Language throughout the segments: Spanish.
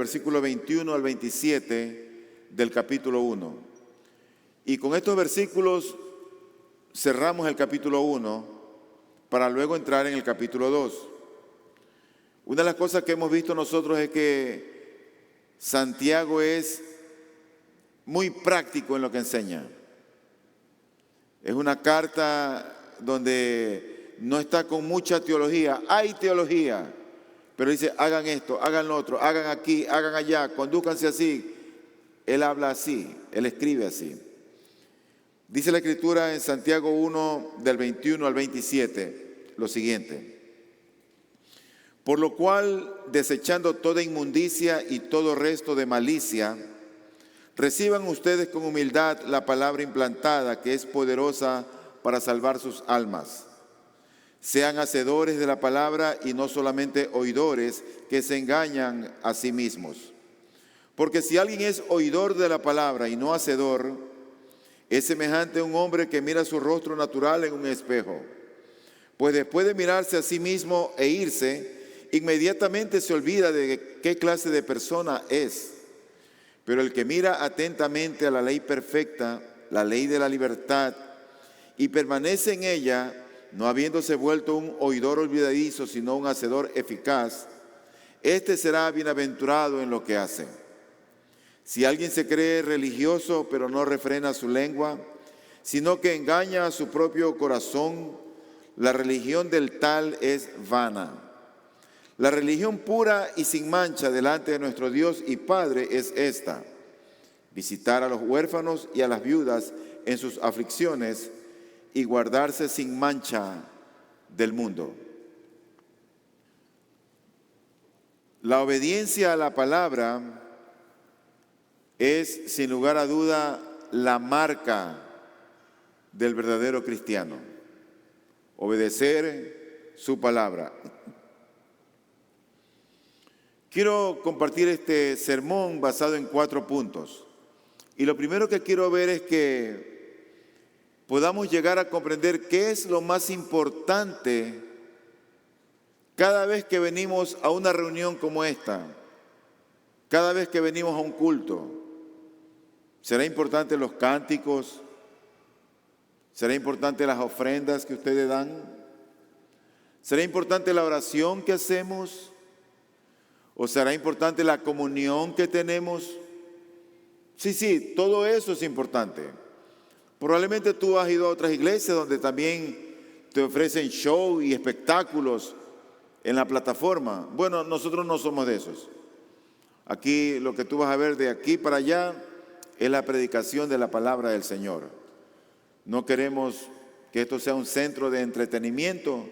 versículo 21 al 27 del capítulo 1. Y con estos versículos cerramos el capítulo 1 para luego entrar en el capítulo 2. Una de las cosas que hemos visto nosotros es que Santiago es muy práctico en lo que enseña. Es una carta donde no está con mucha teología. Hay teología, pero dice, hagan esto, hagan lo otro, hagan aquí, hagan allá, condúzcanse así. Él habla así, él escribe así. Dice la Escritura en Santiago 1, del 21 al 27, lo siguiente. Por lo cual, desechando toda inmundicia y todo resto de malicia, reciban ustedes con humildad la palabra implantada, que es poderosa para salvar sus almas. Sean hacedores de la palabra y no solamente oidores, que se engañan a sí mismos. Porque si alguien es oidor de la palabra y no hacedor, es semejante a un hombre que mira su rostro natural en un espejo. Pues después de mirarse a sí mismo e irse, inmediatamente se olvida de qué clase de persona es. Pero el que mira atentamente a la ley perfecta, la ley de la libertad, y permanece en ella, no habiéndose vuelto un oidor olvidadizo, sino un hacedor eficaz, este será bienaventurado en lo que hace. Si alguien se cree religioso, pero no refrena su lengua, sino que engaña a su propio corazón, la religión del tal es vana. La religión pura y sin mancha delante de nuestro Dios y Padre es esta: visitar a los huérfanos y a las viudas en sus aflicciones y guardarse sin mancha del mundo. La obediencia a la palabra es, sin lugar a duda, la marca del verdadero cristiano. Obedecer su palabra. Quiero compartir este sermón basado en 4 puntos. Y lo primero que quiero ver es que podamos llegar a comprender qué es lo más importante cada vez que venimos a una reunión como esta, cada vez que venimos a un culto. ¿Será importante los cánticos? ¿Será importante las ofrendas que ustedes dan? ¿Será importante la oración que hacemos? ¿O será importante la comunión que tenemos? Sí, todo eso es importante. Probablemente tú has ido a otras iglesias donde también te ofrecen show y espectáculos en la plataforma. Bueno, nosotros no somos de esos. Aquí lo que tú vas a ver de aquí para allá es la predicación de la palabra del Señor. No queremos que esto sea un centro de entretenimiento,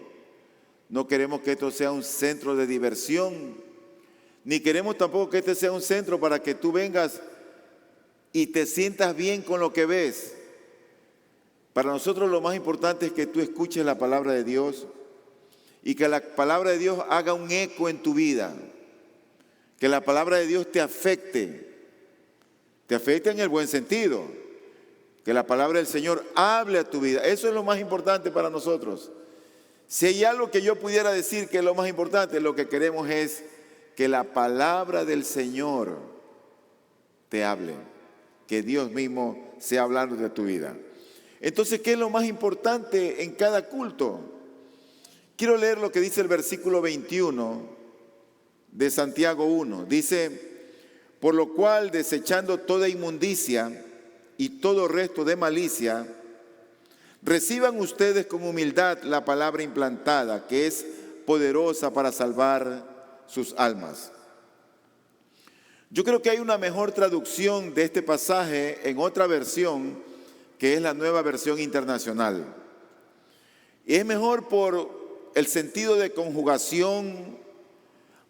no queremos que esto sea un centro de diversión, ni queremos tampoco que este sea un centro para que tú vengas y te sientas bien con lo que ves. Para nosotros lo más importante es que tú escuches la palabra de Dios y que la palabra de Dios haga un eco en tu vida. Que la palabra de Dios te afecte en el buen sentido. Que la palabra del Señor hable a tu vida. Eso es lo más importante para nosotros. Si hay algo que yo pudiera decir que es lo más importante, lo que queremos es que la palabra del Señor te hable, que Dios mismo sea hablando de tu vida. Entonces, ¿qué es lo más importante en cada culto? Quiero leer lo que dice el versículo 21 de Santiago 1. Dice, por lo cual, desechando toda inmundicia y todo resto de malicia, reciban ustedes con humildad la palabra implantada, que es poderosa para salvar sus almas. Yo creo que hay una mejor traducción de este pasaje en otra versión, que es la Nueva Versión Internacional. Y es mejor por el sentido de conjugación,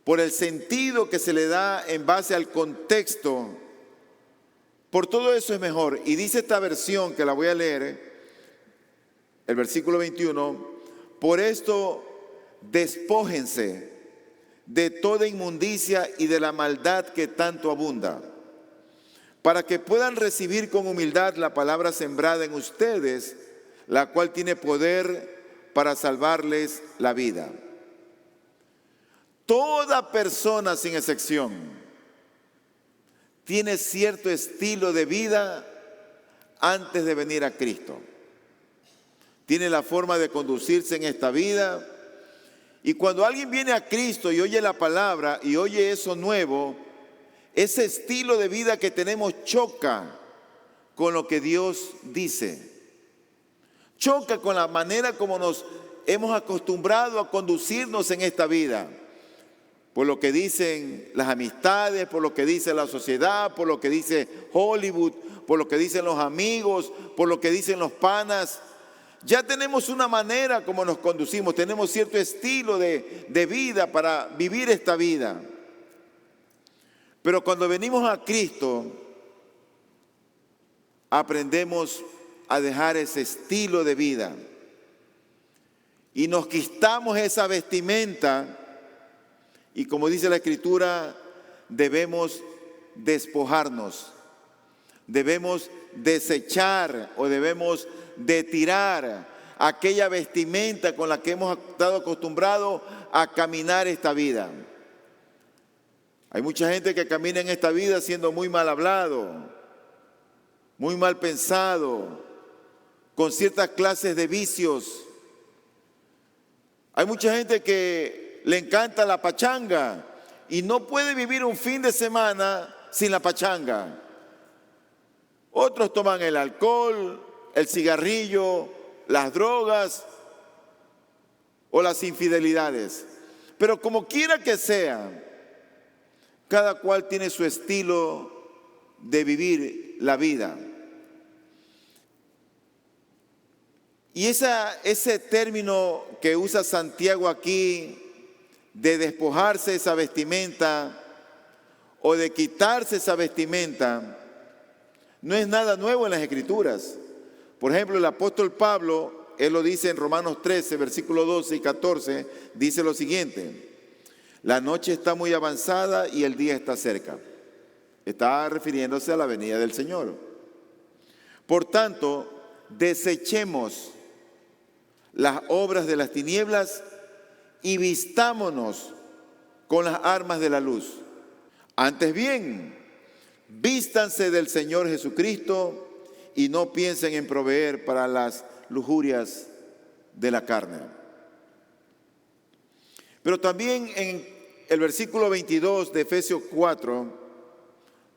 por el sentido que se le da en base al contexto. Por todo eso es mejor. Y dice esta versión, que la voy a leer, el versículo 21, por esto despójense de toda inmundicia y de la maldad que tanto abunda, para que puedan recibir con humildad la palabra sembrada en ustedes, la cual tiene poder para salvarles la vida. Toda persona sin excepción tiene cierto estilo de vida antes de venir a Cristo. Tiene la forma de conducirse en esta vida. Y cuando alguien viene a Cristo y oye la palabra y oye eso nuevo, ese estilo de vida que tenemos choca con lo que Dios dice. Choca con la manera como nos hemos acostumbrado a conducirnos en esta vida. Por lo que dicen las amistades, por lo que dice la sociedad, por lo que dice Hollywood, por lo que dicen los amigos, por lo que dicen los panas. Ya tenemos una manera como nos conducimos, tenemos cierto estilo de vida para vivir esta vida. Pero cuando venimos a Cristo, aprendemos a dejar ese estilo de vida y nos quitamos esa vestimenta y, como dice la Escritura, debemos despojarnos, debemos desechar o debemos de tirar aquella vestimenta con la que hemos estado acostumbrados a caminar esta vida. Hay mucha gente que camina en esta vida siendo muy mal hablado, muy mal pensado, con ciertas clases de vicios. Hay mucha gente que le encanta la pachanga y no puede vivir un fin de semana sin la pachanga. Otros toman el alcohol, el cigarrillo, las drogas o las infidelidades. Pero como quiera que sea, cada cual tiene su estilo de vivir la vida. Y ese término que usa Santiago aquí, de despojarse esa vestimenta o de quitarse esa vestimenta, no es nada nuevo en las Escrituras. Por ejemplo, el apóstol Pablo, él lo dice en Romanos 13, versículos 12 y 14, dice lo siguiente: la noche está muy avanzada y el día está cerca. Está refiriéndose a la venida del Señor. Por tanto, desechemos las obras de las tinieblas y vistámonos con las armas de la luz. Antes bien, vístanse del Señor Jesucristo y no piensen en proveer para las lujurias de la carne. Pero también en el versículo 22 de Efesios 4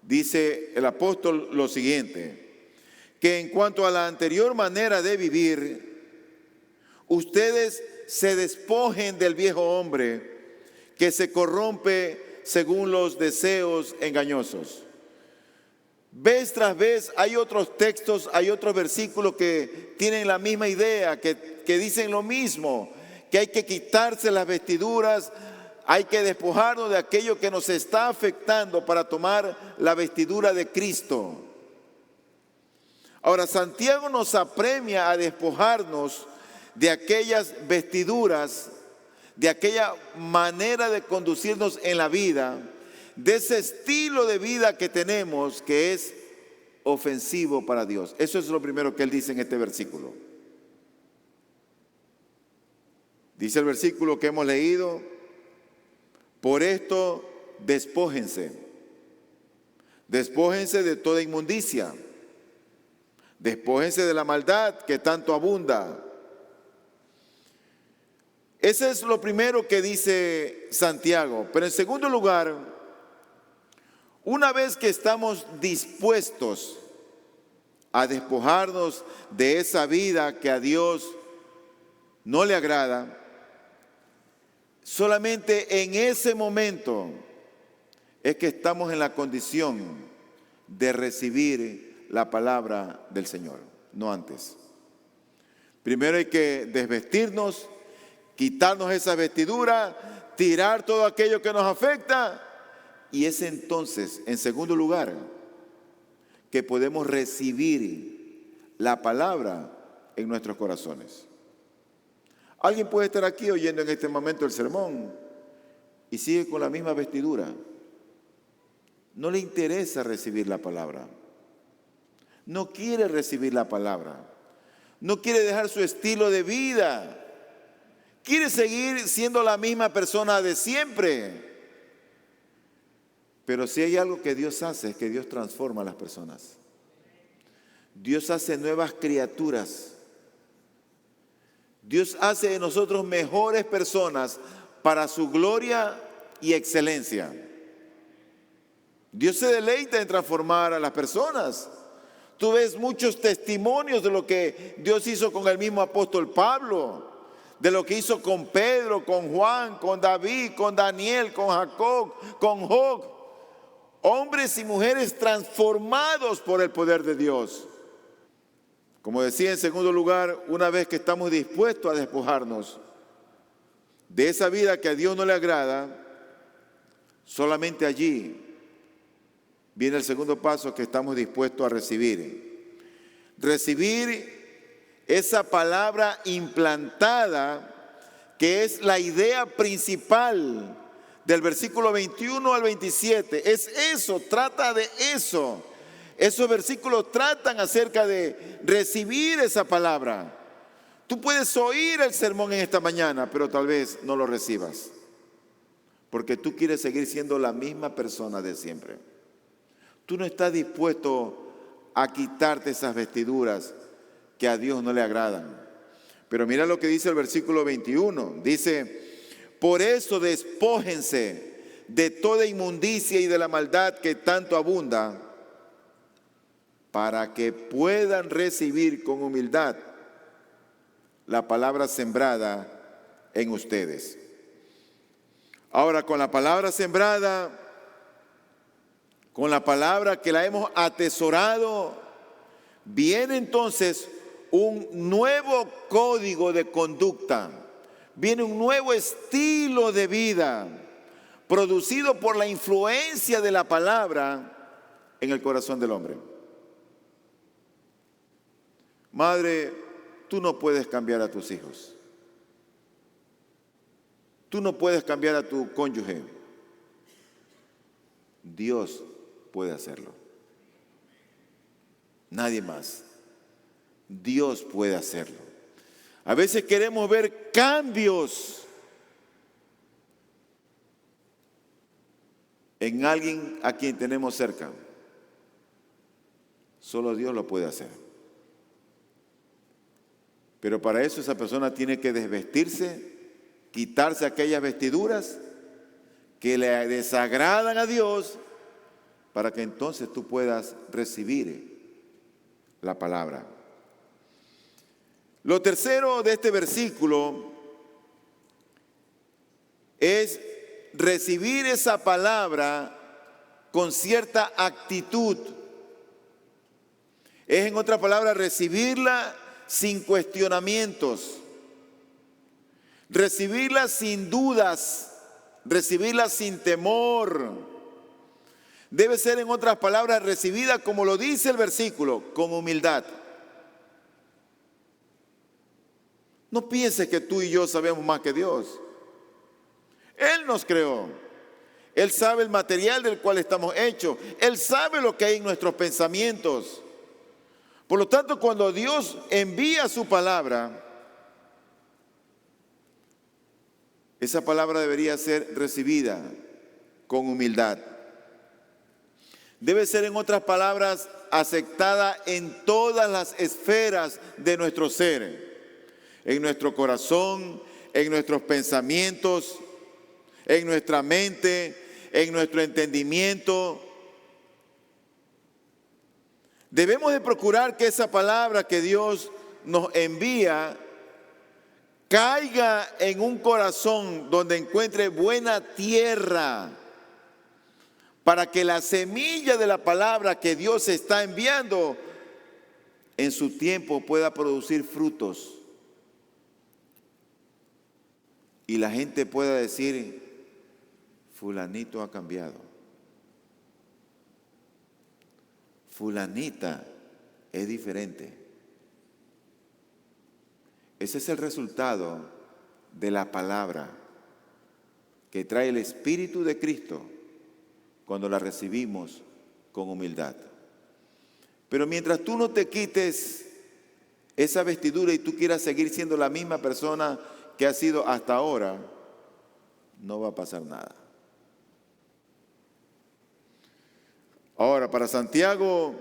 dice el apóstol lo siguiente: que en cuanto a la anterior manera de vivir, ustedes se despojen del viejo hombre que se corrompe según los deseos engañosos. Vez tras vez hay otros textos, hay otros versículos que tienen la misma idea, que dicen lo mismo, que hay que quitarse las vestiduras, hay que despojarnos de aquello que nos está afectando para tomar la vestidura de Cristo. Ahora, Santiago nos apremia a despojarnos de aquellas vestiduras, de aquella manera de conducirnos en la vida, de ese estilo de vida que tenemos que es ofensivo para Dios. Eso es lo primero que él dice en este versículo. Dice el versículo que hemos leído: por esto despójense. Despójense de toda inmundicia. Despójense de la maldad que tanto abunda. Ese es lo primero que dice Santiago. Pero en segundo lugar, una vez que estamos dispuestos a despojarnos de esa vida que a Dios no le agrada, solamente en ese momento es que estamos en la condición de recibir la palabra del Señor, no antes. Primero hay que desvestirnos, quitarnos esa vestidura, tirar todo aquello que nos afecta, y es entonces, en segundo lugar, que podemos recibir la palabra en nuestros corazones. Alguien puede estar aquí oyendo en este momento el sermón y sigue con la misma vestidura. No le interesa recibir la palabra. No quiere recibir la palabra. No quiere dejar su estilo de vida. Quiere seguir siendo la misma persona de siempre. Pero si hay algo que Dios hace, es que Dios transforma a las personas. Dios hace nuevas criaturas. Dios hace de nosotros mejores personas para su gloria y excelencia. Dios se deleita en transformar a las personas. Tú ves muchos testimonios de lo que Dios hizo con el mismo apóstol Pablo, de lo que hizo con Pedro, con Juan, con David, con Daniel, con Jacob, con Job. Hombres y mujeres transformados por el poder de Dios. Como decía, en segundo lugar, una vez que estamos dispuestos a despojarnos de esa vida que a Dios no le agrada, solamente allí viene el segundo paso que estamos dispuestos a recibir. Recibir esa palabra implantada que es la idea principal del versículo 21 al 27. Es eso, trata de eso. Esos versículos tratan acerca de recibir esa palabra. Tú puedes oír el sermón en esta mañana, pero tal vez no lo recibas, porque tú quieres seguir siendo la misma persona de siempre. Tú no estás dispuesto a quitarte esas vestiduras que a Dios no le agradan. Pero mira lo que dice el versículo 21. Dice: por eso despójense de toda inmundicia y de la maldad que tanto abunda, para que puedan recibir con humildad la palabra sembrada en ustedes. Ahora, con la palabra sembrada, con la palabra que la hemos atesorado, viene entonces un nuevo código de conducta, viene un nuevo estilo de vida, producido por la influencia de la palabra en el corazón del hombre. Madre, tú no puedes cambiar a tus hijos. Tú no puedes cambiar a tu cónyuge. Dios puede hacerlo. Nadie más. Dios puede hacerlo. A veces queremos ver cambios en alguien a quien tenemos cerca. Solo Dios lo puede hacer. Pero para eso esa persona tiene que desvestirse, quitarse aquellas vestiduras que le desagradan a Dios, para que entonces tú puedas recibir la palabra. Lo tercero de este versículo es recibir esa palabra con cierta actitud. Es, en otras palabras, recibirla sin cuestionamientos, recibirla sin dudas, recibirla sin temor. Debe ser, en otras palabras, recibida, como lo dice el versículo, con humildad. No pienses que tú y yo sabemos más que Dios. Él nos creó. Él sabe el material del cual estamos hechos. Él sabe lo que hay en nuestros pensamientos. Por lo tanto, cuando Dios envía su palabra, esa palabra debería ser recibida con humildad. Debe ser, en otras palabras, aceptada en todas las esferas de nuestro ser, en nuestro corazón, en nuestros pensamientos, en nuestra mente, en nuestro entendimiento. Debemos de procurar que esa palabra que Dios nos envía caiga en un corazón donde encuentre buena tierra, para que la semilla de la palabra que Dios está enviando en su tiempo pueda producir frutos. Y la gente pueda decir: fulanito ha cambiado. Fulanita es diferente. Ese es el resultado de la palabra que trae el Espíritu de Cristo cuando la recibimos con humildad. Pero mientras tú no te quites esa vestidura y tú quieras seguir siendo la misma persona que has sido hasta ahora, no va a pasar nada. Ahora, para Santiago,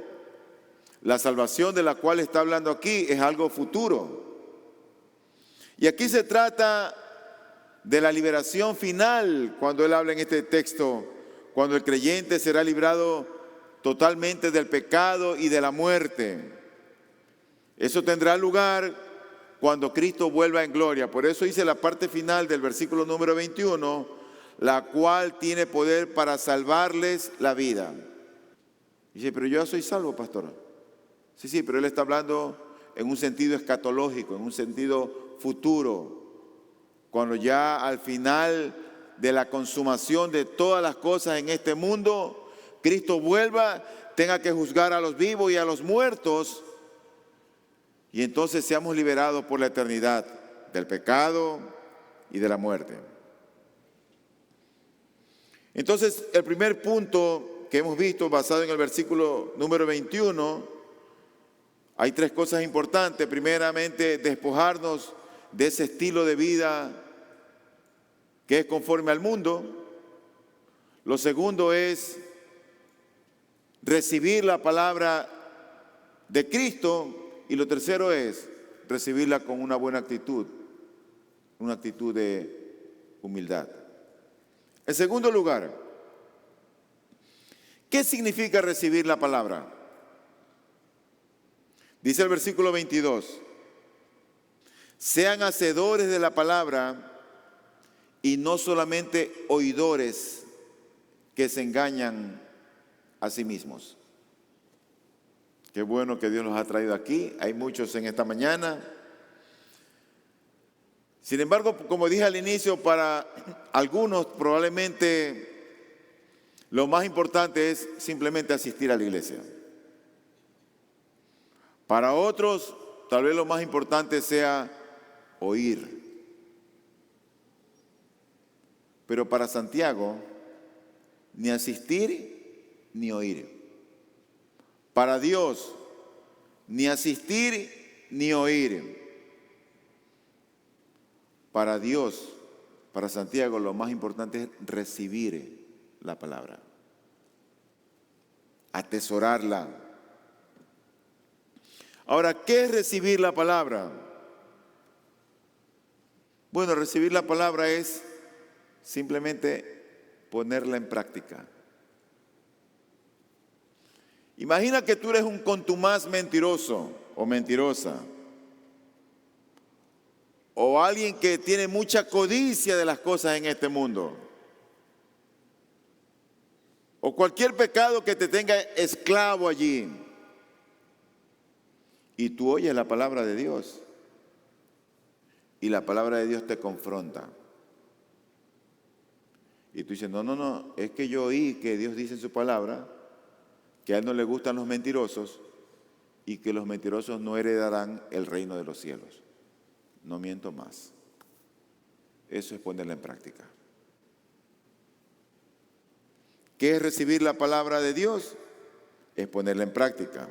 la salvación de la cual está hablando aquí es algo futuro. Y aquí se trata de la liberación final, cuando él habla en este texto, cuando el creyente será librado totalmente del pecado y de la muerte. Eso tendrá lugar cuando Cristo vuelva en gloria. Por eso dice la parte final del versículo número 21, la cual tiene poder para salvarles la vida. Dice, pero yo ya soy salvo, pastor. Sí, pero él está hablando en un sentido escatológico, en un sentido futuro. Cuando ya al final de la consumación de todas las cosas en este mundo, Cristo vuelva, tenga que juzgar a los vivos y a los muertos, y entonces seamos liberados por la eternidad del pecado y de la muerte. Entonces, el primer punto que hemos visto, basado en el versículo número 21, hay tres cosas importantes. Primeramente, despojarnos de ese estilo de vida que es conforme al mundo. Lo segundo es recibir la palabra de Cristo. Y lo tercero es recibirla con una buena actitud, una actitud de humildad. En segundo lugar, ¿qué significa recibir la palabra? Dice el versículo 22, sean hacedores de la palabra y no solamente oidores que se engañan a sí mismos. Qué bueno que Dios nos ha traído aquí. Hay muchos en esta mañana. Sin embargo, como dije al inicio, para algunos probablemente lo más importante es simplemente asistir a la iglesia. Para otros, tal vez lo más importante sea oír. Pero para Santiago, ni asistir ni oír. Para Dios, ni asistir ni oír. Para Dios, para Santiago, lo más importante es recibir la palabra, atesorarla. Ahora, ¿qué es recibir la palabra? Bueno, recibir la palabra es simplemente ponerla en práctica. Imagina que tú eres un contumaz mentiroso o mentirosa, o alguien que tiene mucha codicia de las cosas en este mundo, o cualquier pecado que te tenga esclavo allí, y tú oyes la palabra de Dios, y la palabra de Dios te confronta. Y tú dices, no, es que yo oí que Dios dice en su palabra que a Él no le gustan los mentirosos y que los mentirosos no heredarán el reino de los cielos. No miento más. Eso es ponerla en práctica. ¿Qué es recibir la palabra de Dios? Es ponerla en práctica.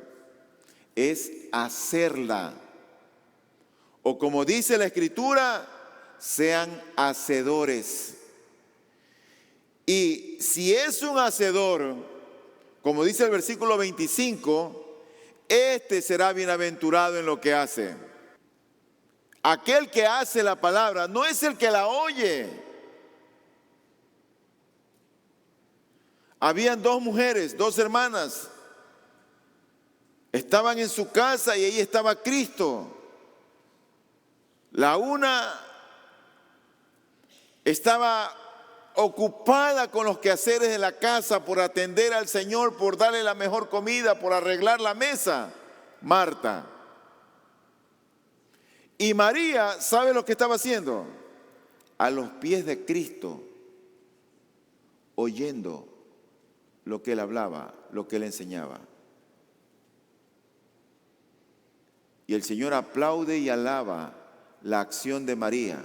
Es hacerla. O como dice la Escritura, sean hacedores. Y si es un hacedor, como dice el versículo 25, este será bienaventurado en lo que hace. Aquel que hace la palabra no es el que la oye. Habían dos mujeres, dos hermanas. Estaban en su casa y ahí estaba Cristo. La una estaba ocupada con los quehaceres de la casa, por atender al Señor, por darle la mejor comida, por arreglar la mesa, Marta. Y María, ¿sabe lo que estaba haciendo? A los pies de Cristo, oyendo lo que Él hablaba, lo que Él enseñaba. Y el Señor aplaude y alaba la acción de María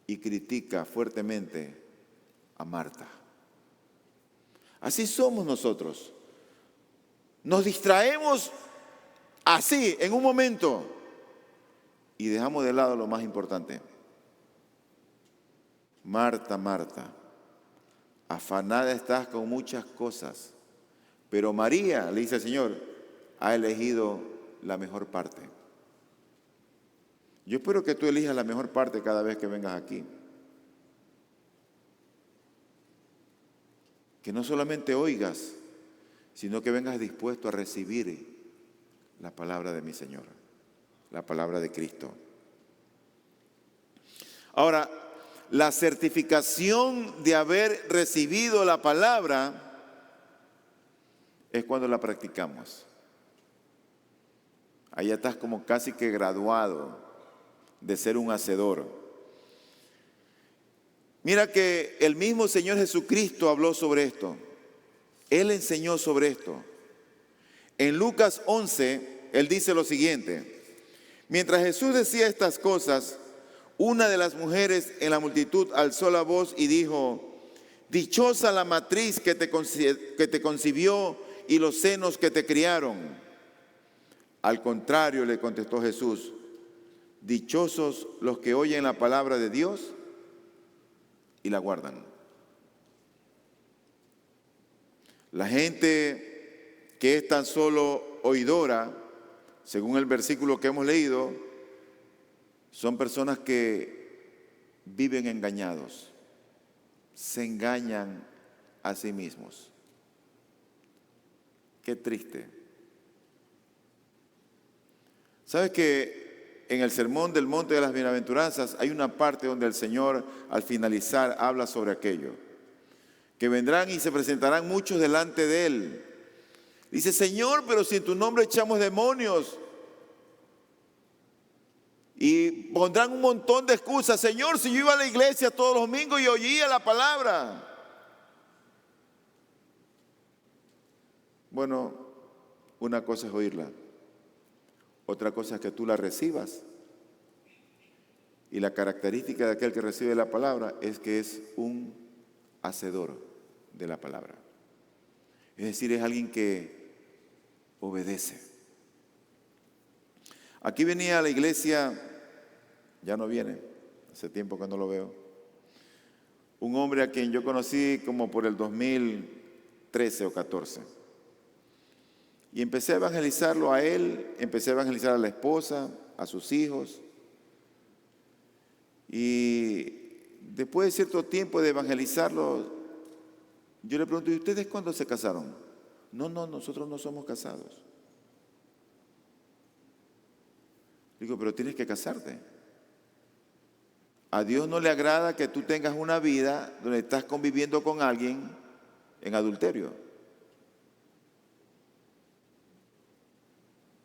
y critica fuertemente a Marta. Así somos nosotros. Nos distraemos así, en un momento, y dejamos de lado lo más importante. Marta, Marta, afanada estás con muchas cosas, pero María, le dice el Señor, ha elegido la mejor parte. Yo espero que tú elijas la mejor parte cada vez que vengas aquí. Que no solamente oigas, sino que vengas dispuesto a recibir la palabra de mi Señor, la palabra de Cristo. Ahora, la certificación de haber recibido la palabra es cuando la practicamos. Ahí estás como casi que graduado de ser un hacedor. Mira que el mismo Señor Jesucristo habló sobre esto. Él enseñó sobre esto. En Lucas 11, Él dice lo siguiente: mientras Jesús decía estas cosas, una de las mujeres en la multitud alzó la voz y dijo: dichosa la matriz que te concibió y los senos que te criaron. Al contrario, le contestó Jesús, dichosos los que oyen la palabra de Dios y la guardan. La gente que es tan solo oidora, según el versículo que hemos leído, son personas que viven engañados, se engañan a sí mismos. Qué triste. ¿Sabes que en el Sermón del Monte de las Bienaventuranzas hay una parte donde el Señor al finalizar habla sobre aquello? Que vendrán y se presentarán muchos delante de Él. Dice: Señor, pero si en tu nombre echamos demonios. Y pondrán un montón de excusas. Señor, si yo iba a la iglesia todos los domingos y oía la palabra. Bueno, una cosa es oírla. Otra cosa es que tú la recibas. Y la característica de aquel que recibe la palabra es que es un hacedor de la palabra. Es decir, es alguien que obedece. Aquí venía a la iglesia, ya no viene, hace tiempo que no lo veo, un hombre a quien yo conocí como por el 2013 o 14. Y empecé a evangelizarlo a él, empecé a evangelizar a la esposa, a sus hijos. Y después de cierto tiempo de evangelizarlo, yo le pregunto: ¿y ustedes cuándo se casaron? No, nosotros no somos casados. Digo: pero tienes que casarte. A Dios no le agrada que tú tengas una vida donde estás conviviendo con alguien en adulterio.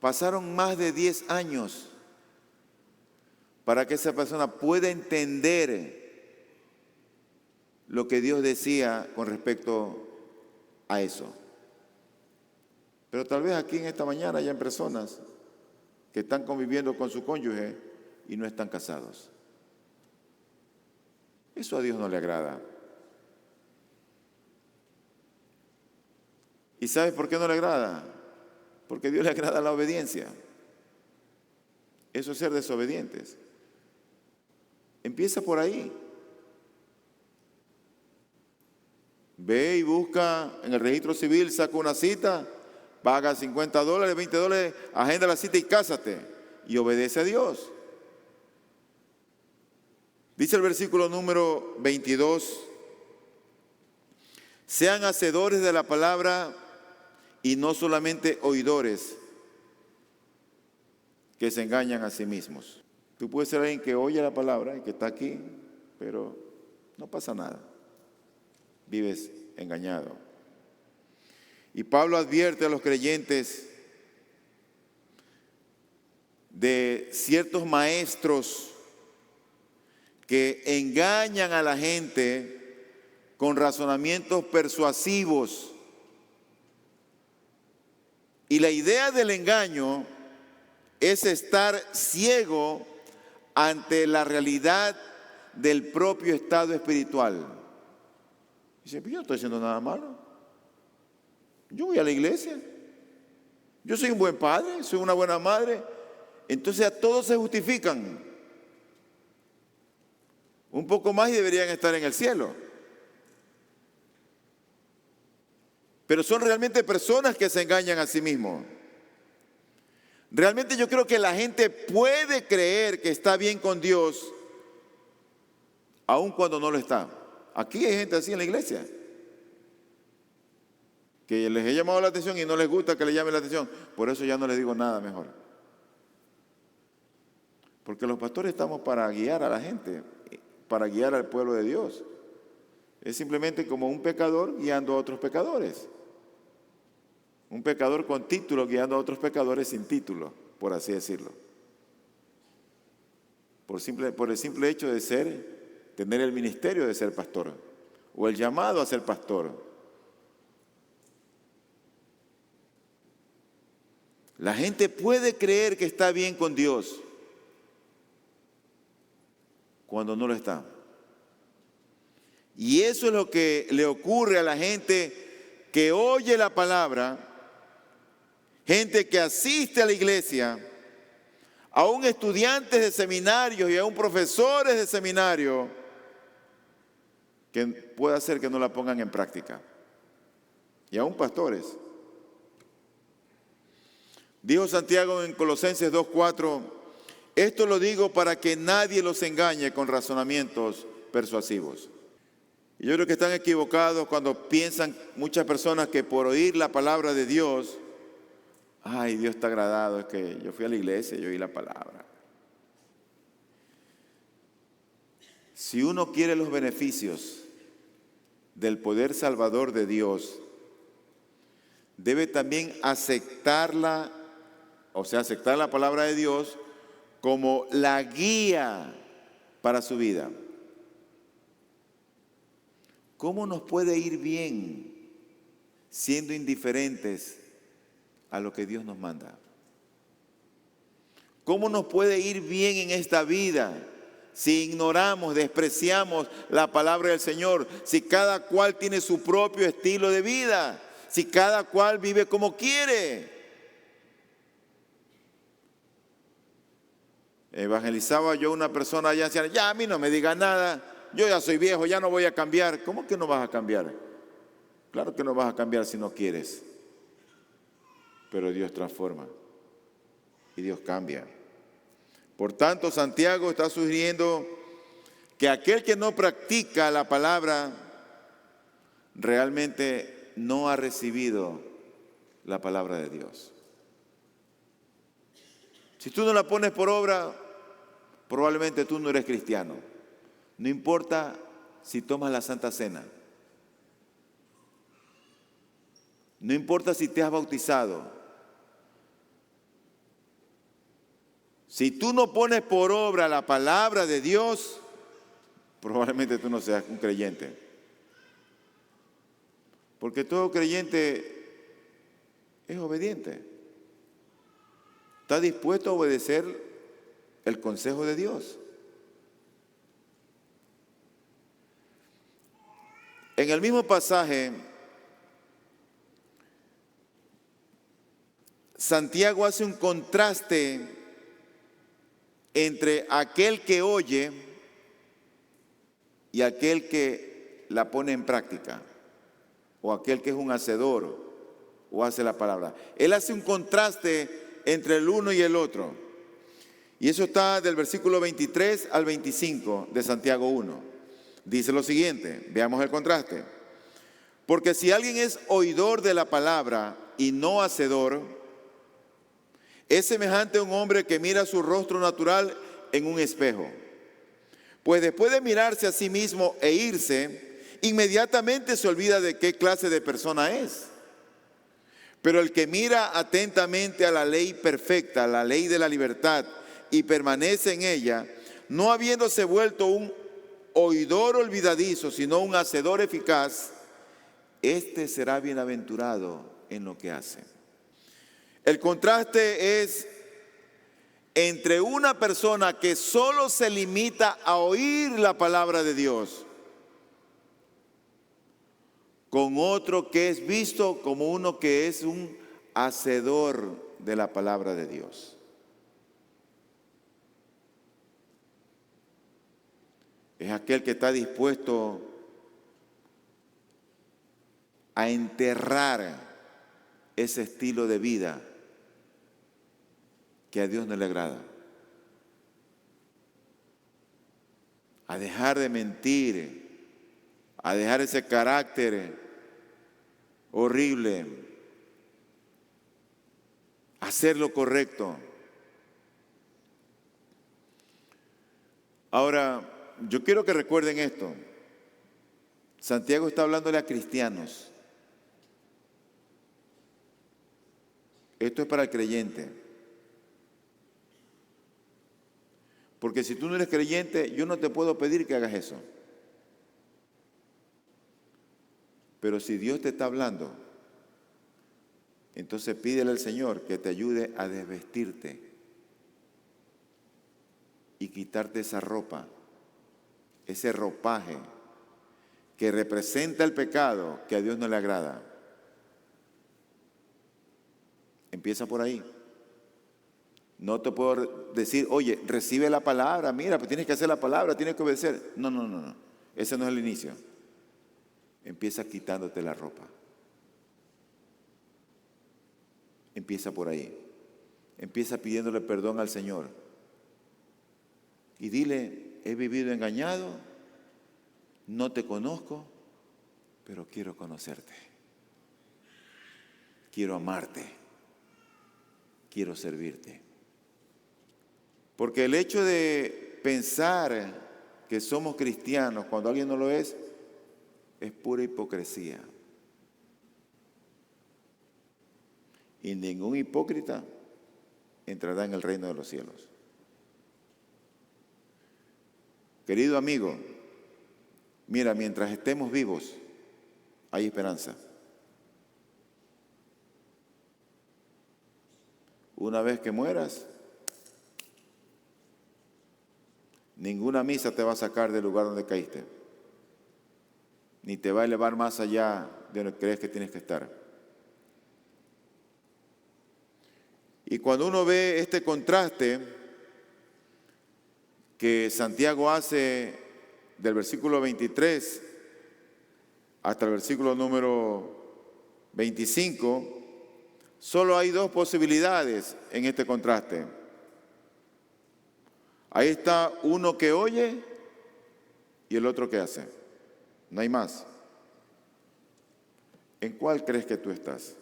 Pasaron más de 10 años para que esa persona pueda entender lo que Dios decía con respecto a eso. Pero tal vez aquí en esta mañana hayan personas que están conviviendo con su cónyuge y no están casados. Eso a Dios no le agrada. ¿Y sabes por qué no le agrada? Porque a Dios le agrada la obediencia. Eso es ser desobedientes. Empieza por ahí. Ve y busca en el registro civil, saca una cita, paga $50, $20, agenda la cita y cásate. Y obedece a Dios. Dice el versículo número 22, sean hacedores de la palabra y no solamente oidores que se engañan a sí mismos. Tú puedes ser alguien que oye la palabra y que está aquí, pero no pasa nada. Vives engañado. Y Pablo advierte a los creyentes de ciertos maestros que engañan a la gente con razonamientos persuasivos. Y la idea del engaño es estar ciego ante la realidad del propio estado espiritual. Dice: yo no estoy haciendo nada malo. Yo voy a la iglesia. Yo soy un buen padre, soy una buena madre. Entonces a todos se justifican. Un poco más y deberían estar en el cielo. Pero son realmente personas que se engañan a sí mismos. Realmente yo creo que la gente puede creer que está bien con Dios, aun cuando no lo está. Aquí hay gente así en la iglesia, que les he llamado la atención y no les gusta que les llame la atención. Por eso ya no les digo nada mejor. Porque los pastores estamos para guiar a la gente, para guiar al pueblo de Dios. Es simplemente como un pecador guiando a otros pecadores. Un pecador con título guiando a otros pecadores sin título, por así decirlo. Por el simple hecho de tener el ministerio de ser pastor, o el llamado a ser pastor. La gente puede creer que está bien con Dios cuando no lo está. Y eso es lo que le ocurre a la gente que oye la palabra, gente que asiste a la iglesia, aún estudiantes de seminarios y aún profesores de seminario, que puede hacer que no la pongan en práctica. Y aún pastores. Dijo Santiago en Colosenses 2:4, esto lo digo para que nadie los engañe con razonamientos persuasivos. Y yo creo que están equivocados cuando piensan muchas personas que por oír la palabra de Dios, ay, Dios está agradado, es que yo fui a la iglesia y yo oí la palabra. Si uno quiere los beneficios del poder salvador de Dios, debe también aceptarla, o sea, aceptar la palabra de Dios como la guía para su vida. ¿Cómo nos puede ir bien siendo indiferentes a lo que Dios nos manda? ¿Cómo nos puede ir bien en esta vida si ignoramos, despreciamos la palabra del Señor? Si cada cual tiene su propio estilo de vida, si cada cual vive como quiere. Evangelizaba yo a una persona allá, decía, ya a mí no me diga nada, yo ya soy viejo, ya no voy a cambiar. ¿Cómo que no vas a cambiar? Claro que no vas a cambiar si no quieres. Pero Dios transforma y Dios cambia. Por tanto, Santiago está sugiriendo que aquel que no practica la palabra realmente no ha recibido la palabra de Dios. Si tú no la pones por obra, probablemente tú no eres cristiano. No importa si tomas la Santa Cena. No importa si te has bautizado. Si tú no pones por obra la palabra de Dios, probablemente tú no seas un creyente. Porque todo creyente es obediente. Está dispuesto a obedecer el consejo de Dios. En el mismo pasaje, Santiago hace un contraste entre aquel que oye y aquel que la pone en práctica, o aquel que es un hacedor o hace la palabra. Él hace un contraste entre el uno y el otro. Y eso está del versículo 23 al 25 de Santiago 1. Dice lo siguiente, veamos el contraste. Porque si alguien es oidor de la palabra y no hacedor, es semejante a un hombre que mira su rostro natural en un espejo. Pues después de mirarse a sí mismo e irse, inmediatamente se olvida de qué clase de persona es. Pero el que mira atentamente a la ley perfecta, la ley de la libertad, y permanece en ella, no habiéndose vuelto un oidor olvidadizo, sino un hacedor eficaz, este será bienaventurado en lo que hace. El contraste es entre una persona que solo se limita a oír la palabra de Dios, con otro que es visto como uno que es un hacedor de la palabra de Dios. Es aquel que está dispuesto a enterrar ese estilo de vida que a Dios no le agrada. A dejar de mentir, a dejar ese carácter horrible, a hacer lo correcto. Ahora, yo quiero que recuerden esto. Santiago está hablándole a cristianos. Esto es para el creyente. Porque si tú no eres creyente, yo no te puedo pedir que hagas eso. Pero si Dios te está hablando, entonces pídele al Señor que te ayude a desvestirte y quitarte esa ropa, ese ropaje que representa el pecado que a Dios no le agrada. Empieza por ahí. No te puedo decir, oye, recibe la palabra, mira, pues tienes que hacer la palabra, tienes que obedecer. No. Ese no es el inicio. Empieza quitándote la ropa. Empieza por ahí. Empieza pidiéndole perdón al Señor. Y dile, he vivido engañado, no te conozco, pero quiero conocerte. Quiero amarte. Quiero servirte. Porque el hecho de pensar que somos cristianos cuando alguien no lo es pura hipocresía. Y ningún hipócrita entrará en el reino de los cielos. Querido amigo, mira, mientras estemos vivos, hay esperanza. Una vez que mueras, ninguna misa te va a sacar del lugar donde caíste, ni te va a elevar más allá de lo que crees que tienes que estar. Y cuando uno ve este contraste que Santiago hace del versículo 23 hasta el versículo número 25, solo hay dos posibilidades en este contraste. Ahí está uno que oye y el otro que hace. No hay más. ¿En cuál crees que tú estás?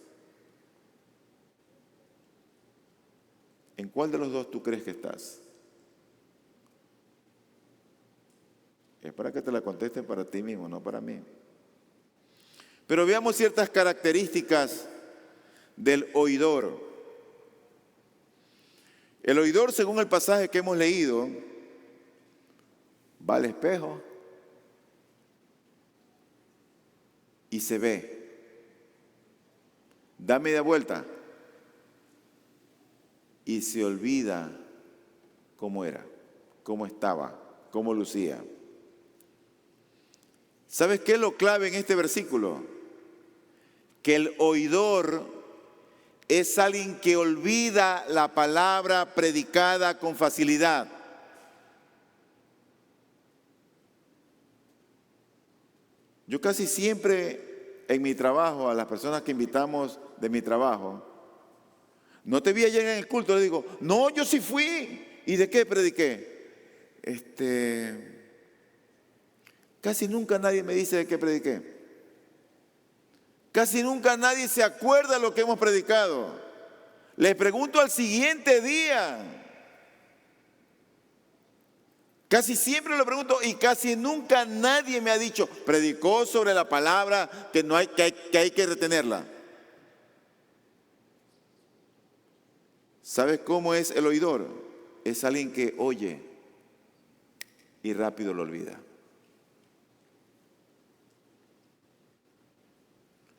¿En cuál de los dos tú crees que estás? Es para que te la contesten para ti mismo, no para mí. Pero veamos ciertas características del oidor. El oidor, según el pasaje que hemos leído, va al espejo y se ve. Da media vuelta y se olvida cómo era, cómo estaba, cómo lucía. ¿Sabes qué es lo clave en este versículo? Que el oidor es alguien que olvida la palabra predicada con facilidad. Yo casi siempre en mi trabajo, a las personas que invitamos de mi trabajo, no te vi ayer en el culto, le digo, no, yo sí fui. ¿Y de qué prediqué? Casi nunca nadie me dice de qué prediqué. Casi nunca nadie se acuerda de lo que hemos predicado. Les pregunto al siguiente día. Casi siempre lo pregunto y casi nunca nadie me ha dicho, predicó sobre la palabra que hay que retenerla. ¿Sabes cómo es el oidor? Es alguien que oye y rápido lo olvida.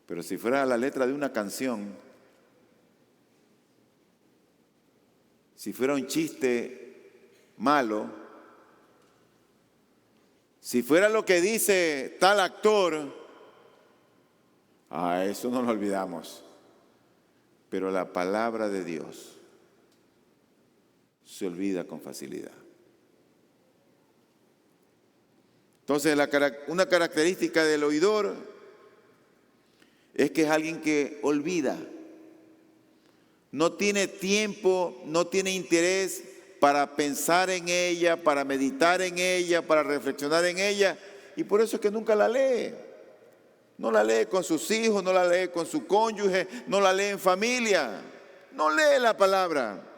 Pero si fuera la letra de una canción, si fuera un chiste malo, si fuera lo que dice tal actor, eso no lo olvidamos. Pero la palabra de Dios se olvida con facilidad. Entonces, una característica del oidor es que es alguien que olvida. No tiene tiempo, no tiene interés para pensar en ella, para meditar en ella, para reflexionar en ella. Y por eso es que nunca la lee. No la lee con sus hijos, no la lee con su cónyuge, no la lee en familia. No lee la palabra.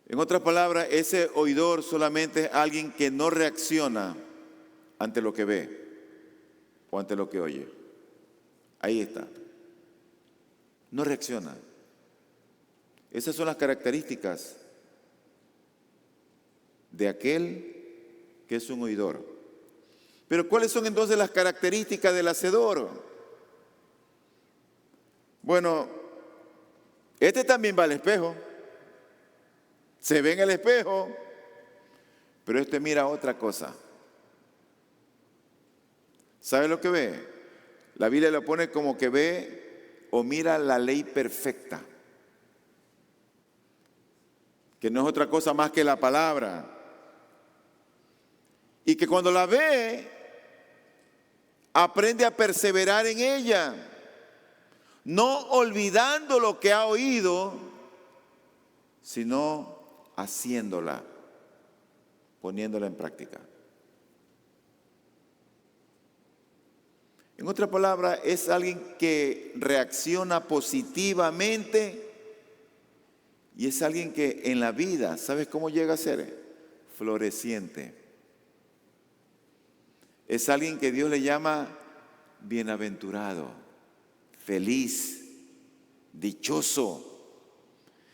En otras palabras, ese oidor solamente es alguien que no reacciona ante lo que ve o ante lo que oye. Ahí está. No reacciona. Esas son las características de aquel que es un oidor. Pero ¿cuáles son entonces las características del hacedor? Bueno, este también va al espejo. Se ve en el espejo, pero este mira otra cosa. ¿Sabe lo que ve? La Biblia lo pone como que ve o mira la ley perfecta, que no es otra cosa más que la palabra. Y que cuando la ve, aprende a perseverar en ella, no olvidando lo que ha oído, sino haciéndola, poniéndola en práctica. En otra palabra, es alguien que reacciona positivamente y es alguien que en la vida, ¿sabes cómo llega a ser? Floreciente. Es alguien que Dios le llama bienaventurado, feliz, dichoso.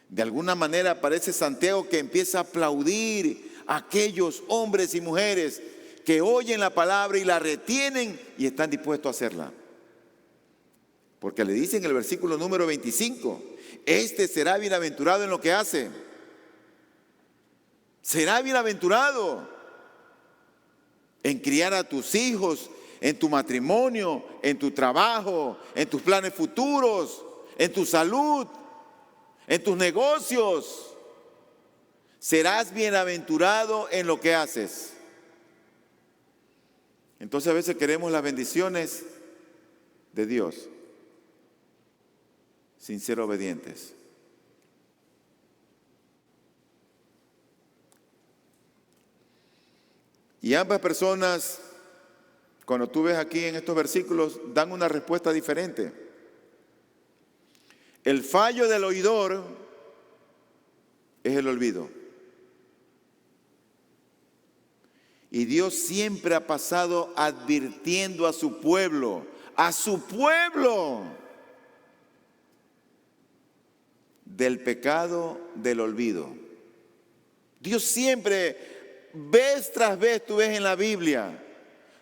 De alguna manera aparece Santiago que empieza a aplaudir a aquellos hombres y mujeres que oyen la palabra y la retienen y están dispuestos a hacerla. Porque le dice en el versículo número 25, este será bienaventurado en lo que hace. Será bienaventurado en criar a tus hijos, en tu matrimonio, en tu trabajo, en tus planes futuros, en tu salud, en tus negocios. Serás bienaventurado en lo que haces. Entonces a veces queremos las bendiciones de Dios sin ser obedientes. Y ambas personas, cuando tú ves aquí en estos versículos, dan una respuesta diferente. El fallo del oidor es el olvido. Y Dios siempre ha pasado advirtiendo a su pueblo, del pecado del olvido. Dios siempre, vez tras vez, tú ves en la Biblia,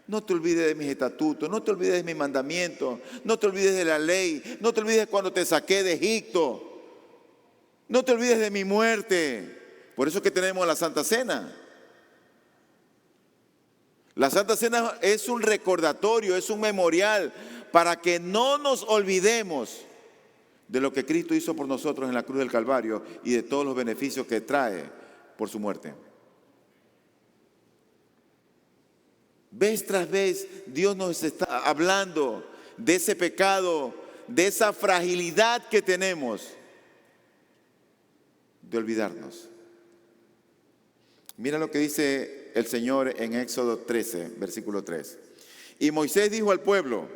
no te olvides de mis estatutos, no te olvides de mis mandamientos, no te olvides de la ley, no te olvides de cuando te saqué de Egipto, no te olvides de mi muerte. Por eso es que tenemos la Santa Cena. La Santa Cena es un recordatorio, es un memorial para que no nos olvidemos de lo que Cristo hizo por nosotros en la cruz del Calvario y de todos los beneficios que trae por su muerte. Vez tras vez Dios nos está hablando de ese pecado, de esa fragilidad que tenemos de olvidarnos. Mira lo que dice el Señor en Éxodo 13, versículo 3. Y Moisés dijo al pueblo: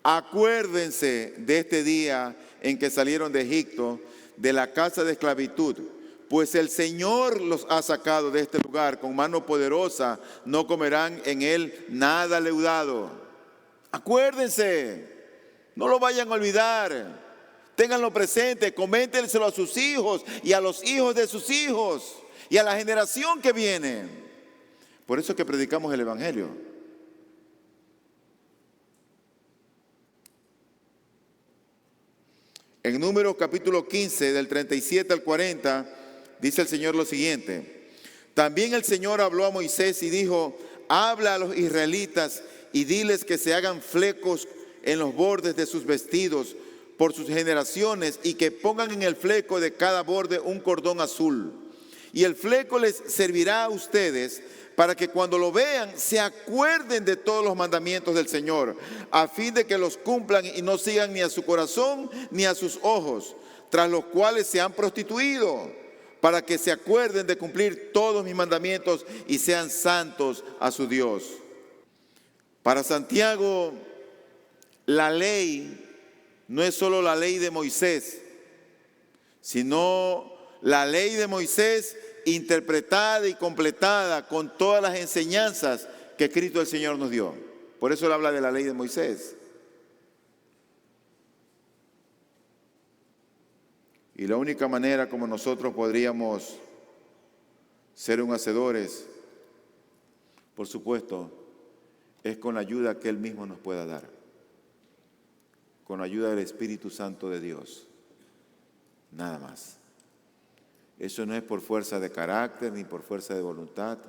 acuérdense de este día en que salieron de Egipto, de la casa de esclavitud, pues el Señor los ha sacado de este lugar con mano poderosa, no comerán en él nada leudado. Acuérdense, no lo vayan a olvidar, ténganlo presente, coméntenselo a sus hijos y a los hijos de sus hijos y a la generación que viene. Por eso es que predicamos el Evangelio. En Números capítulo 15, del 37 al 40, dice el Señor lo siguiente: también el Señor habló a Moisés y dijo: habla a los israelitas y diles que se hagan flecos en los bordes de sus vestidos por sus generaciones y que pongan en el fleco de cada borde un cordón azul. Y el fleco les servirá a ustedes para que cuando lo vean se acuerden de todos los mandamientos del Señor, a fin de que los cumplan y no sigan ni a su corazón ni a sus ojos, tras los cuales se han prostituido, para que se acuerden de cumplir todos mis mandamientos y sean santos a su Dios. Para Santiago, la ley no es solo la ley de Moisés, sino la ley de Moisés interpretada y completada con todas las enseñanzas que Cristo el Señor nos dio. Por eso él habla de la ley de Moisés. Y la única manera como nosotros podríamos ser un hacedores, por supuesto, es con la ayuda que Él mismo nos pueda dar, con la ayuda del Espíritu Santo de Dios, nada más. Eso no es por fuerza de carácter ni por fuerza de voluntad.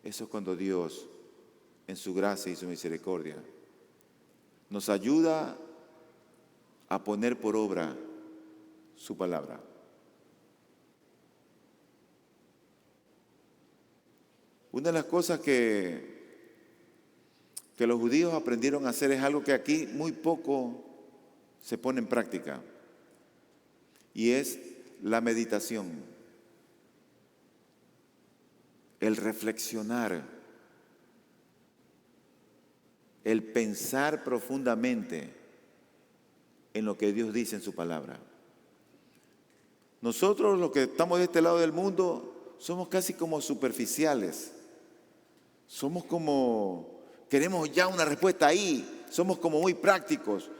Eso es cuando Dios, en su gracia y su misericordia, nos ayuda a poner por obra su palabra. Una de las cosas que los judíos aprendieron a hacer es algo que aquí muy poco se pone en práctica, y es la meditación, el reflexionar, el pensar profundamente en lo que Dios dice en su palabra. Nosotros, los que estamos de este lado del mundo, somos casi como superficiales. Somos como, queremos ya una respuesta ahí, somos como muy prácticos.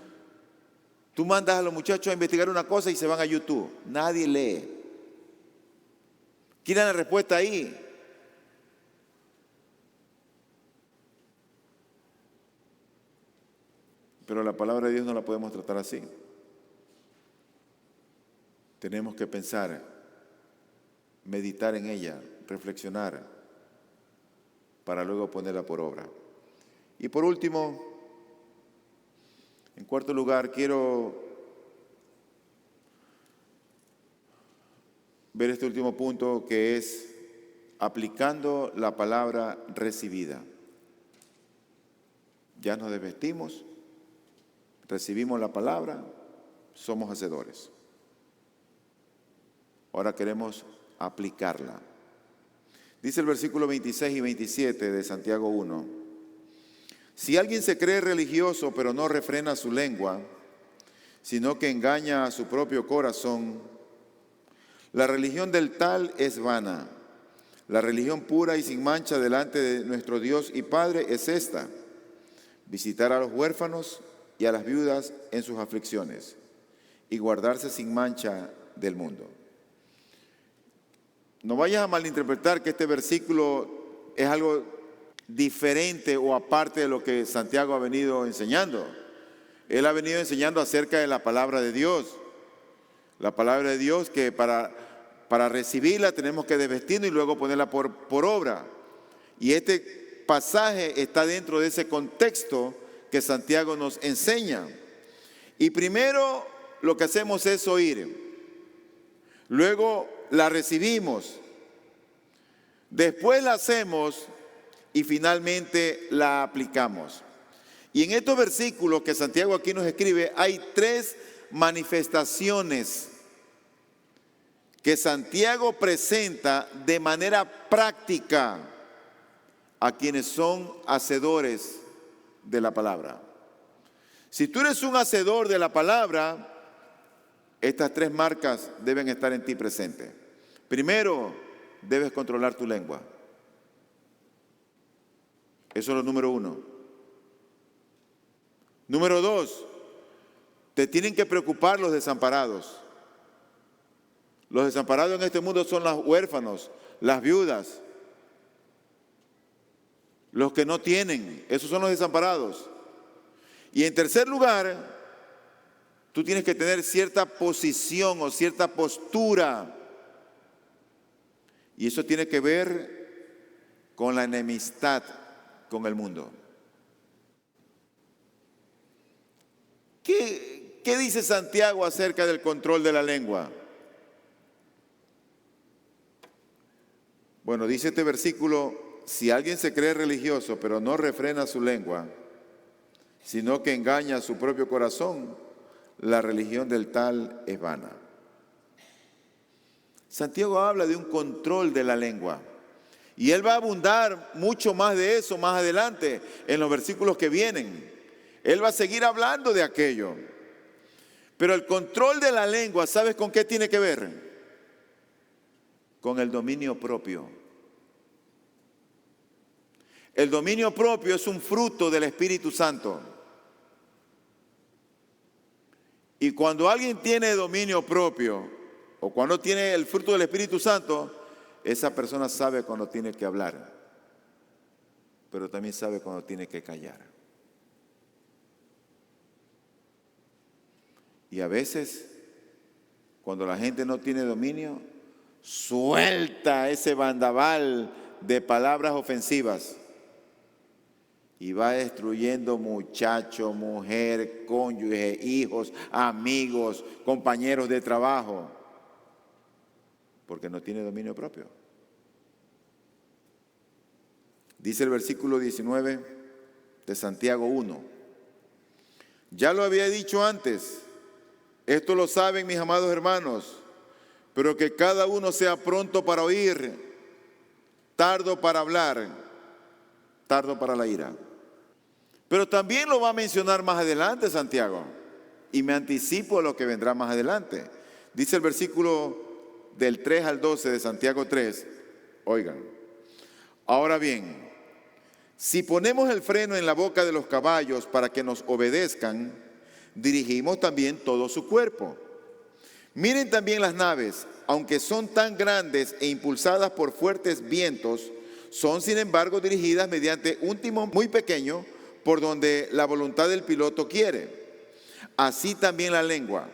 Tú mandas a los muchachos a investigar una cosa y se van a YouTube. Nadie lee. Quieren la respuesta ahí. Pero la palabra de Dios no la podemos tratar así. Tenemos que pensar, meditar en ella, reflexionar, para luego ponerla por obra. Y por último, en cuarto lugar, quiero ver este último punto, que es aplicando la palabra recibida. Ya nos desvestimos, recibimos la palabra, somos hacedores. Ahora queremos aplicarla. Dice el versículo 26 y 27 de Santiago 1. Si alguien se cree religioso pero no refrena su lengua, sino que engaña a su propio corazón, la religión del tal es vana. La religión pura y sin mancha delante de nuestro Dios y Padre es esta: visitar a los huérfanos y a las viudas en sus aflicciones y guardarse sin mancha del mundo. No vayas a malinterpretar que este versículo es algo diferente o aparte de lo que Santiago ha venido enseñando. Él ha venido enseñando acerca de la palabra de Dios. La palabra de Dios que para recibirla tenemos que desvestirnos y luego ponerla por obra. Y este pasaje está dentro de ese contexto que Santiago nos enseña. Y primero lo que hacemos es oír. Luego la recibimos, después la hacemos y finalmente la aplicamos. Y en estos versículos que Santiago aquí nos escribe, hay tres manifestaciones que Santiago presenta de manera práctica a quienes son hacedores de la palabra. Si tú eres un hacedor de la palabra, estas tres marcas deben estar en ti presentes. Primero, debes controlar tu lengua. Eso es lo número uno. Número dos, te tienen que preocupar los desamparados. Los desamparados en este mundo son los huérfanos, las viudas, los que no tienen. Esos son los desamparados. Y en tercer lugar, tú tienes que tener cierta posición o cierta postura. Y eso tiene que ver con la enemistad con el mundo. ¿Qué dice Santiago acerca del control de la lengua? Bueno, dice este versículo, si alguien se cree religioso, pero no refrena su lengua, sino que engaña a su propio corazón, la religión del tal es vana. Santiago habla de un control de la lengua. Y él va a abundar mucho más de eso más adelante, en los versículos que vienen. Él va a seguir hablando de aquello. Pero el control de la lengua, ¿sabes con qué tiene que ver? Con el dominio propio. El dominio propio es un fruto del Espíritu Santo. Y cuando alguien tiene dominio propio, o cuando tiene el fruto del Espíritu Santo, esa persona sabe cuando tiene que hablar, pero también sabe cuando tiene que callar. Y a veces, cuando la gente no tiene dominio, suelta ese bandaval de palabras ofensivas y va destruyendo muchacho, mujer, cónyuge, hijos, amigos, compañeros de trabajo, porque no tiene dominio propio. Dice el versículo 19 de Santiago 1. Ya lo había dicho antes, esto lo saben mis amados hermanos, pero que cada uno sea pronto para oír, tardo para hablar, tardo para la ira. Pero también lo va a mencionar más adelante Santiago, y me anticipo a lo que vendrá más adelante. Dice el versículo del 3 al 12 de Santiago 3, oigan, ahora bien, si ponemos el freno en la boca de los caballos para que nos obedezcan, dirigimos también todo su cuerpo. Miren también las naves, aunque son tan grandes e impulsadas por fuertes vientos, son sin embargo dirigidas mediante un timón muy pequeño por donde la voluntad del piloto quiere. Así también la lengua.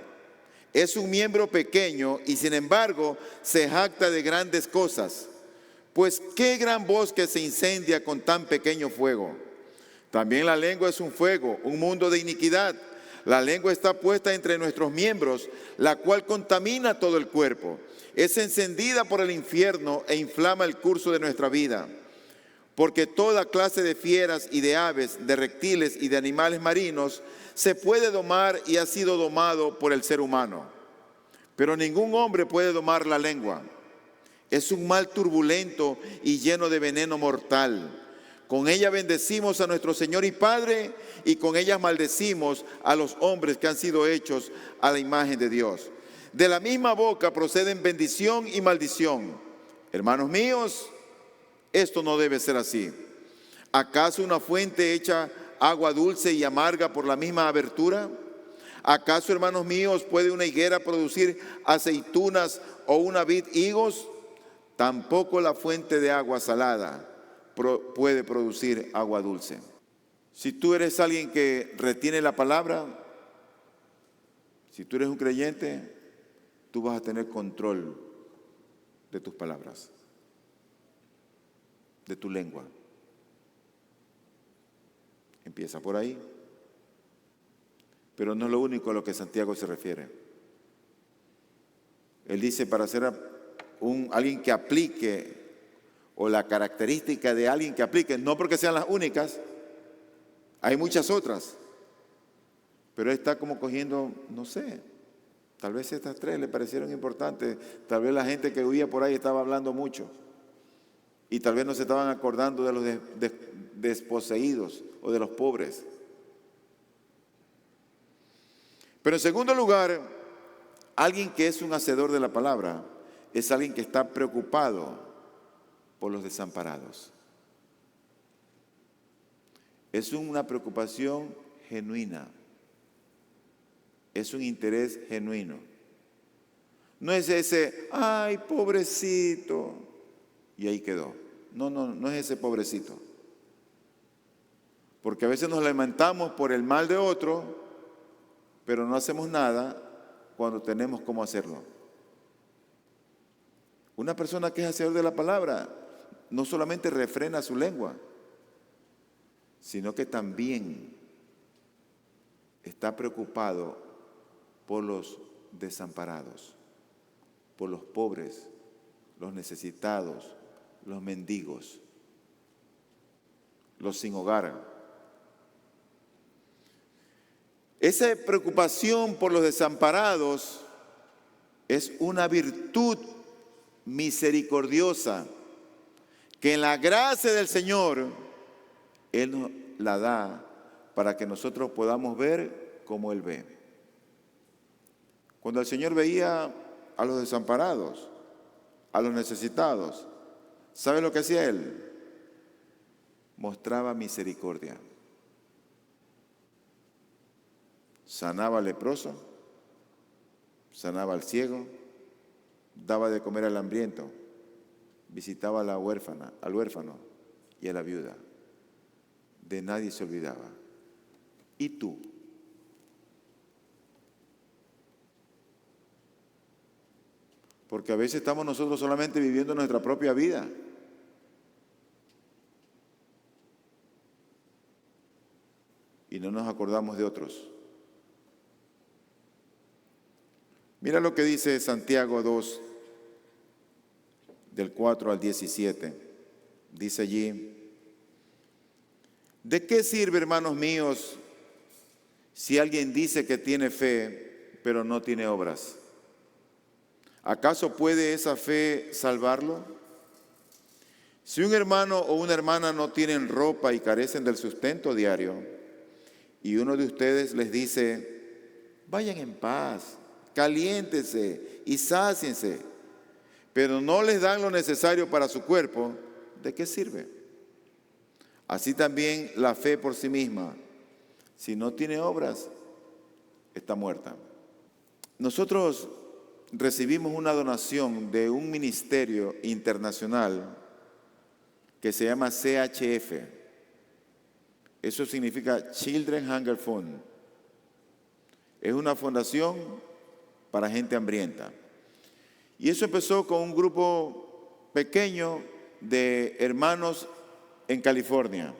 Es un miembro pequeño y sin embargo se jacta de grandes cosas. Pues qué gran bosque se incendia con tan pequeño fuego. También la lengua es un fuego, un mundo de iniquidad. La lengua está puesta entre nuestros miembros, la cual contamina todo el cuerpo. Es encendida por el infierno e inflama el curso de nuestra vida. Porque toda clase de fieras y de aves, de reptiles y de animales marinos se puede domar y ha sido domado por el ser humano. Pero ningún hombre puede domar la lengua. Es un mal turbulento y lleno de veneno mortal. Con ella bendecimos a nuestro Señor y Padre, y con ella maldecimos a los hombres que han sido hechos a la imagen de Dios. De la misma boca proceden bendición y maldición. Hermanos míos, esto no debe ser así. ¿Acaso una fuente echa agua dulce y amarga por la misma abertura? ¿Acaso, hermanos míos, puede una higuera producir aceitunas o una vid higos? Tampoco la fuente de agua salada puede producir agua dulce. Si tú eres alguien que retiene la palabra, si tú eres un creyente, tú vas a tener control de tus palabras, de tu lengua. Empieza por ahí. Pero no es lo único a lo que Santiago se refiere. Él dice, para ser alguien que aplique, o la característica de alguien que aplique, no porque sean las únicas, hay muchas otras, pero él está como cogiendo, no sé, tal vez estas tres le parecieron importantes, tal vez la gente que huía por ahí estaba hablando mucho, y tal vez no se estaban acordando de los desposeídos o de los pobres. Pero en segundo lugar, alguien que es un hacedor de la palabra es alguien que está preocupado por los desamparados. Es una preocupación genuina, es un interés genuino. No es ese, ay, pobrecito, y ahí quedó. No es ese pobrecito. Porque a veces nos lamentamos por el mal de otro, pero no hacemos nada cuando tenemos cómo hacerlo. Una persona que es hacedor de la palabra no solamente refrena su lengua, sino que también está preocupado por los desamparados, por los pobres, los necesitados, los mendigos, los sin hogar. Esa preocupación por los desamparados es una virtud misericordiosa que en la gracia del Señor Él nos la da para que nosotros podamos ver como Él ve. Cuando el Señor veía a los desamparados, a los necesitados, ¿sabe lo que hacía Él? Mostraba misericordia. Sanaba al leproso, sanaba al ciego, daba de comer al hambriento, visitaba a la huérfana, al huérfano y a la viuda. De nadie se olvidaba. ¿Y tú? Porque a veces estamos nosotros solamente viviendo nuestra propia vida. Y no nos acordamos de otros. Mira lo que dice Santiago 2, del 4 al 17. Dice allí: ¿de qué sirve, hermanos míos, si alguien dice que tiene fe, pero no tiene obras? ¿Acaso puede esa fe salvarlo? Si un hermano o una hermana no tienen ropa y carecen del sustento diario, y uno de ustedes les dice: vayan en paz, caliéntense y sáciense, pero no les dan lo necesario para su cuerpo, ¿de qué sirve? Así también la fe por sí misma, si no tiene obras, está muerta. Nosotros recibimos una donación de un ministerio internacional que se llama CHF. Eso significa Children Hunger Fund. Es una fundación para gente hambrienta. Y eso empezó con un grupo pequeño de hermanos en California.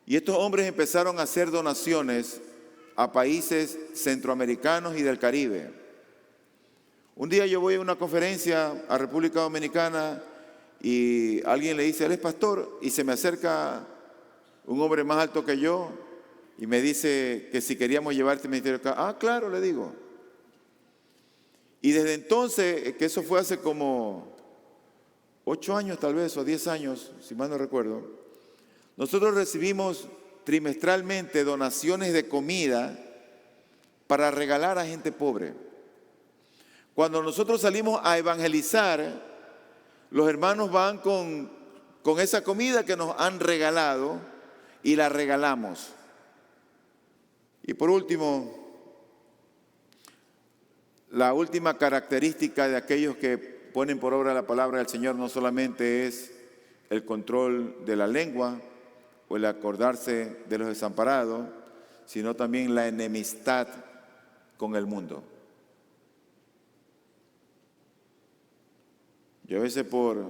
Y estos hombres empezaron a hacer donaciones a países centroamericanos y del Caribe. Un día yo voy a una conferencia a República Dominicana y alguien le dice: él es pastor, y se me acerca un hombre más alto que yo y me dice que si queríamos llevar este ministerio acá. Ah, claro, le digo. Y desde entonces, que eso fue hace como 8 años tal vez, o 10 años, si mal no recuerdo, nosotros recibimos trimestralmente donaciones de comida para regalar a gente pobre. Cuando nosotros salimos a evangelizar, los hermanos van con esa comida que nos han regalado y la regalamos. Y por último, la última característica de aquellos que ponen por obra la palabra del Señor no solamente es el control de la lengua o el acordarse de los desamparados, sino también la enemistad con el mundo. Yo a veces por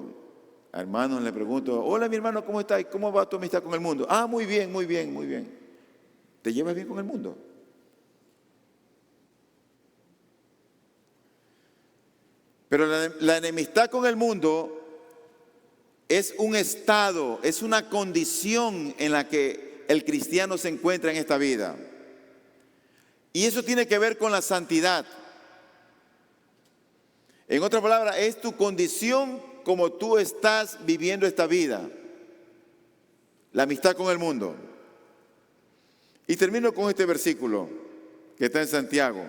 hermanos le pregunto: hola mi hermano, ¿cómo estás? ¿Cómo va tu amistad con el mundo? Ah, muy bien, muy bien, muy bien. ¿Te llevas bien con el mundo? Pero la enemistad con el mundo es un estado, es una condición en la que el cristiano se encuentra en esta vida. Y eso tiene que ver con la santidad. En otras palabras, es tu condición como tú estás viviendo esta vida. La amistad con el mundo. Y termino con este versículo que está en Santiago.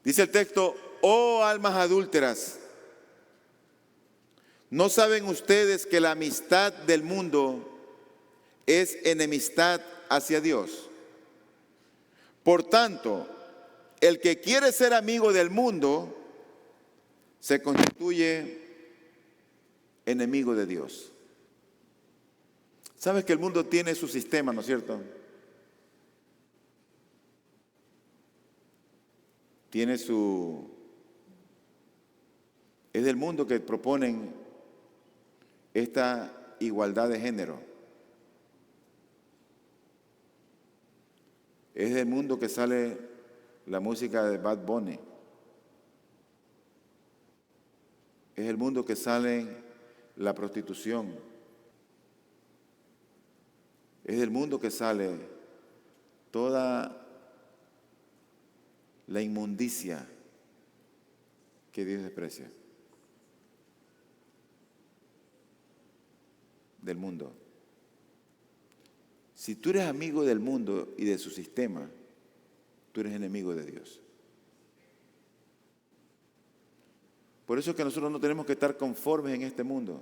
Dice el texto: oh almas adúlteras, ¿no saben ustedes que la amistad del mundo es enemistad hacia Dios? Por tanto, el que quiere ser amigo del mundo se constituye enemigo de Dios. ¿Sabes que el mundo tiene su sistema, no es cierto? Tiene su... Es del mundo que proponen esta igualdad de género. Es del mundo que sale la música de Bad Bunny. Es el mundo que sale la prostitución. Es del mundo que sale toda la inmundicia que Dios desprecia. Del mundo. Si tú eres amigo del mundo y de su sistema, tú eres enemigo de Dios. Por eso es que nosotros no tenemos que estar conformes en este mundo,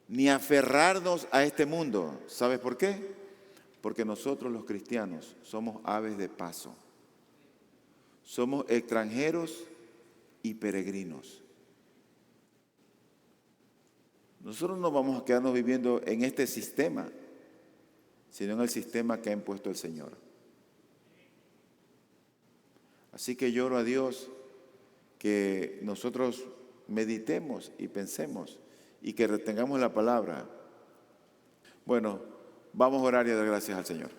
ni aferrarnos a este mundo. ¿Sabes por qué? Porque nosotros los cristianos somos aves de paso. Somos extranjeros y peregrinos. Nosotros no vamos a quedarnos viviendo en este sistema, sino en el sistema que ha impuesto el Señor. Así que yo oro a Dios que nosotros meditemos y pensemos y que retengamos la palabra. Bueno, vamos a orar y a dar gracias al Señor.